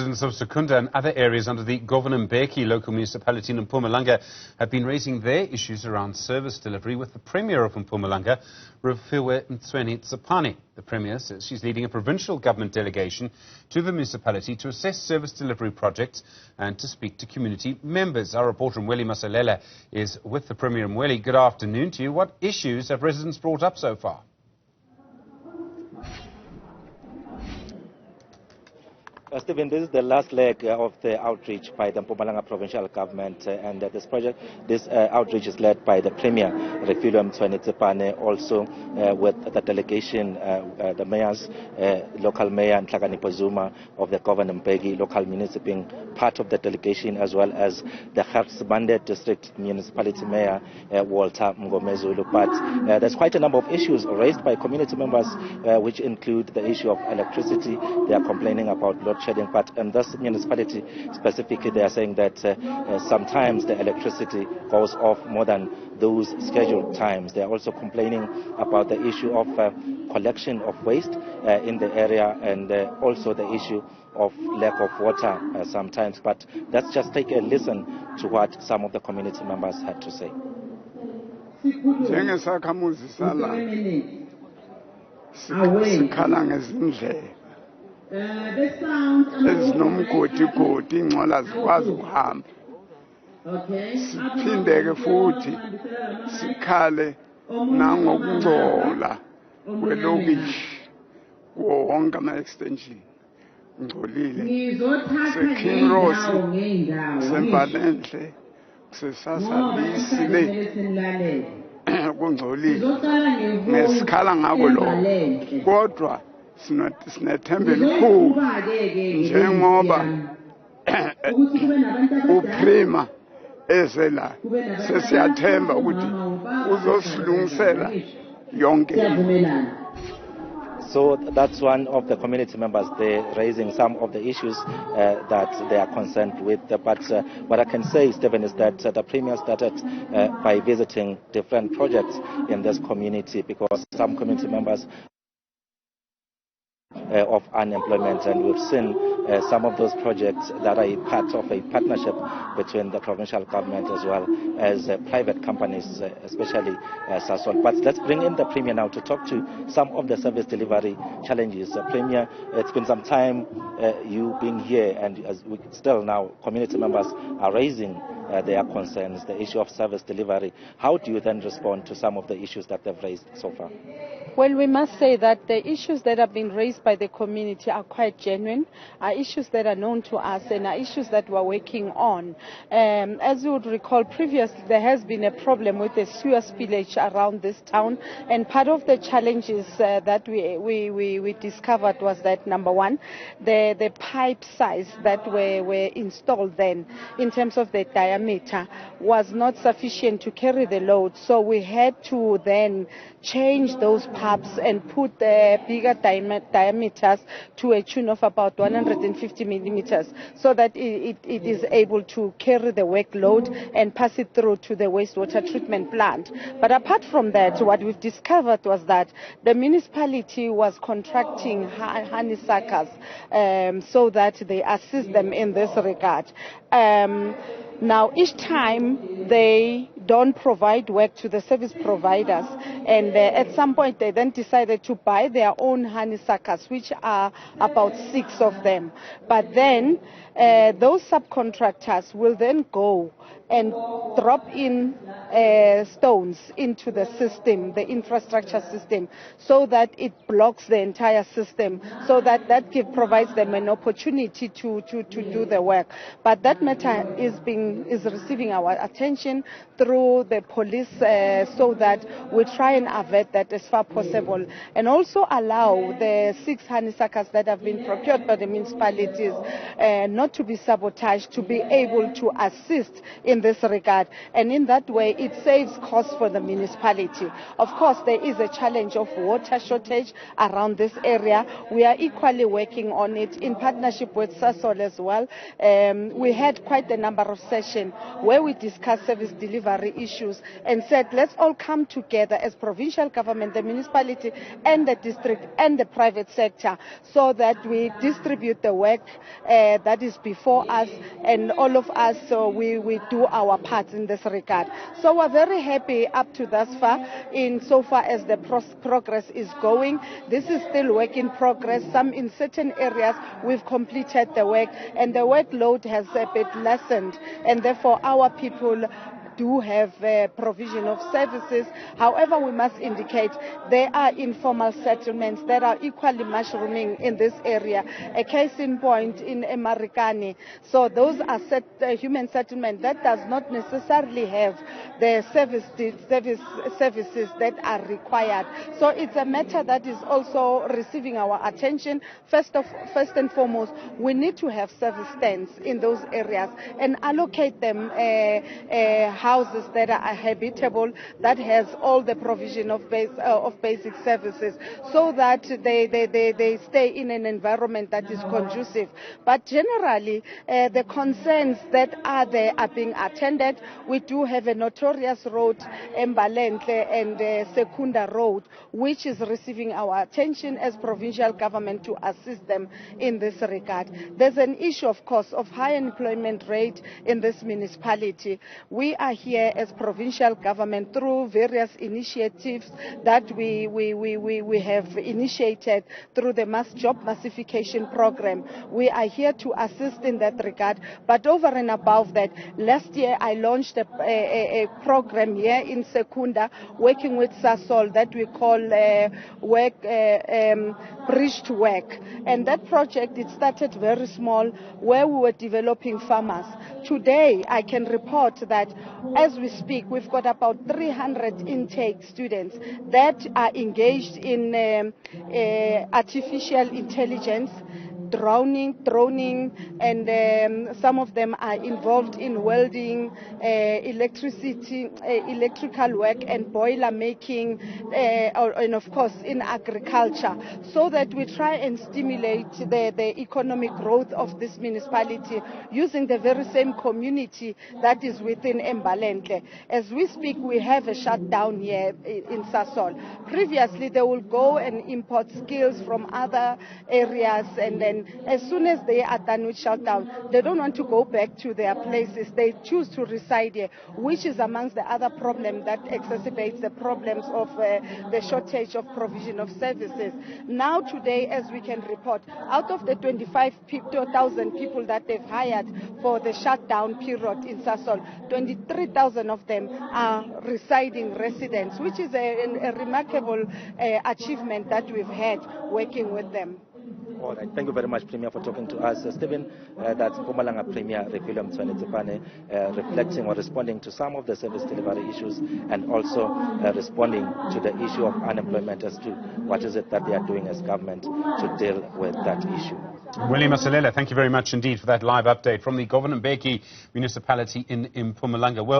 Residents of Secunda and other areas under the Govan Mbeki Local Municipality in Mpumalanga have been raising their issues around service delivery with the Premier of Mpumalanga, Refilwe Mtsweni-Tsipane. The Premier says she's leading a provincial government delegation to the municipality to assess service delivery projects and to speak to community members. Our reporter Mweli Masalela is with the Premier. Mweli, good afternoon to you. What issues have residents brought up so far? Stephen, this is the last leg of the outreach by the Mpumalanga provincial government, and this outreach is led by the Premier, Refilwe Mtsweni-Tsipane, also with the delegation, the mayors, local mayor Nhlakanipho Zuma of the Govan Mbeki Local Municipality, part of the delegation, as well as the Hartsmande District Municipality Mayor, Walter Mngomezulu. But there's quite a number of issues raised by community members, which include the issue of electricity. They are complaining about load shedding, but in this municipality specifically, they are saying that sometimes the electricity goes off more than those scheduled times. They are also complaining about the issue of collection of waste in the area, and also the issue of lack of water sometimes. But let's just take a listen to what some of the community members had to say. ezinomgodi ingcola zikwazi ukuhamba siphindeke futhi sikhale nangokungcola kwelokishi wonke ama-extension ngcolile seking ross sembalenhle sesasalisi le kungcolile ngesikhala ngako lokho kodwa sinethemba elikhulu njengoba uPrima ezela sesiyathemba ukuthi uzosilungisela yonke. So that's one of the community members. They're raising some of the issues that they are concerned with. But what I can say, Stephen, is that the Premier started by visiting different projects in this community, because some community members of unemployment, and we've seen some of those projects that are part of a partnership between the provincial government as well as private companies, especially Sasol. But let's bring in the Premier now to talk to some of the service delivery challenges. Premier, it's been some time you being here, and as we still now community members are raising their concerns, the issue of service delivery. How do you then respond to some of the issues that they've raised so far? Well, we must say that the issues that have been raised by the community are quite genuine, are issues that are known to us, and are issues that we're working on. As you would recall, previously there has been a problem with the sewer spillage around this town, and part of the challenges that we discovered was that, number one, the pipe size that were installed then, in terms of the diameter, was not sufficient to carry the load. So we had to then change those pipes and put the bigger diameters to a tune of about 150 millimeters, so that it is able to carry the workload and pass it through to the wastewater treatment plant. But apart from that, what we've discovered was that the municipality was contracting honeysuckers so that they assist them in this regard. Now, each time they don't provide work to the service providers, and at some point they then decided to buy their own honeysuckers, which are about 6 of them. But then those subcontractors will then go and drop in stones into the system, the infrastructure system, so that it blocks the entire system, so that provides them an opportunity to do the work. But that matter is receiving our attention through the police, so that we try and avert that as far as possible, and also allow the 6 honeysuckers that have been procured by the municipalities not to be sabotaged, to be able to assist in in this regard. And in that way, it saves costs for the municipality. Of course, there is a challenge of water shortage around this area. We are equally working on it in partnership with Sasol as well. We had quite a number of sessions where we discussed service delivery issues and said, let's all come together as provincial government, the municipality and the district and the private sector, so that we distribute the work that is before us, and all of us, so we do our part in this regard. So we're very happy up to thus far, in so far as the progress is going. This is still work in progress. Some in certain areas we've completed the work, and the workload has a bit lessened, and therefore our people do have provision of services. However, we must indicate there are informal settlements that are equally mushrooming in this area. A case in point in Emarikani. So those are human settlement that does not necessarily have the services that are required. So it's a matter that is also receiving our attention. First and foremost, we need to have service stands in those areas and allocate them houses that are habitable, that has all the provision of basic services, so that they stay in an environment that is conducive. But generally, the concerns that are there are being attended. We do have a notorious road, Mbalenhle and Secunda road, which is receiving our attention as provincial government to assist them in this regard. There's an issue, of course, of high unemployment rate in this municipality. We are here as provincial government through various initiatives that we have initiated through the mass job massification program. We are here to assist in that regard. But over and above that, last year I launched a program here in Secunda, working with Sasol, that we call Bridge to Work. And that project, it started very small, where we were developing farmers. Today, I can report that as we speak, we've got about 300 intake students that are engaged in artificial intelligence, droning, and some of them are involved in welding, electrical work and boiler making, and of course in agriculture, so that we try and stimulate the economic growth of this municipality using the very same community that is within Mbalenhle. As we speak, we have a shutdown here in Sasol. Previously, they will go and import skills from other areas, and then as soon as they are done with shutdown, they don't want to go back to their places. They choose to reside here, which is amongst the other problems that exacerbates the problems of the shortage of provision of services. Now today, as we can report, out of the 25,000 people that they've hired for the shutdown period in Sasol, 23,000 of them are residing residents, which is a remarkable achievement that we've had working with them. All right. Thank you very much, Premier, for talking to us. Stephen, that's Mpumalanga Premier Refilwe Mtsweni-Tsipane, reflecting or responding to some of the service delivery issues, and also responding to the issue of unemployment as to what is it that they are doing as government to deal with that issue. William Masalela, thank you very much indeed for that live update from the Govan Mbeki Municipality in Mpumalanga.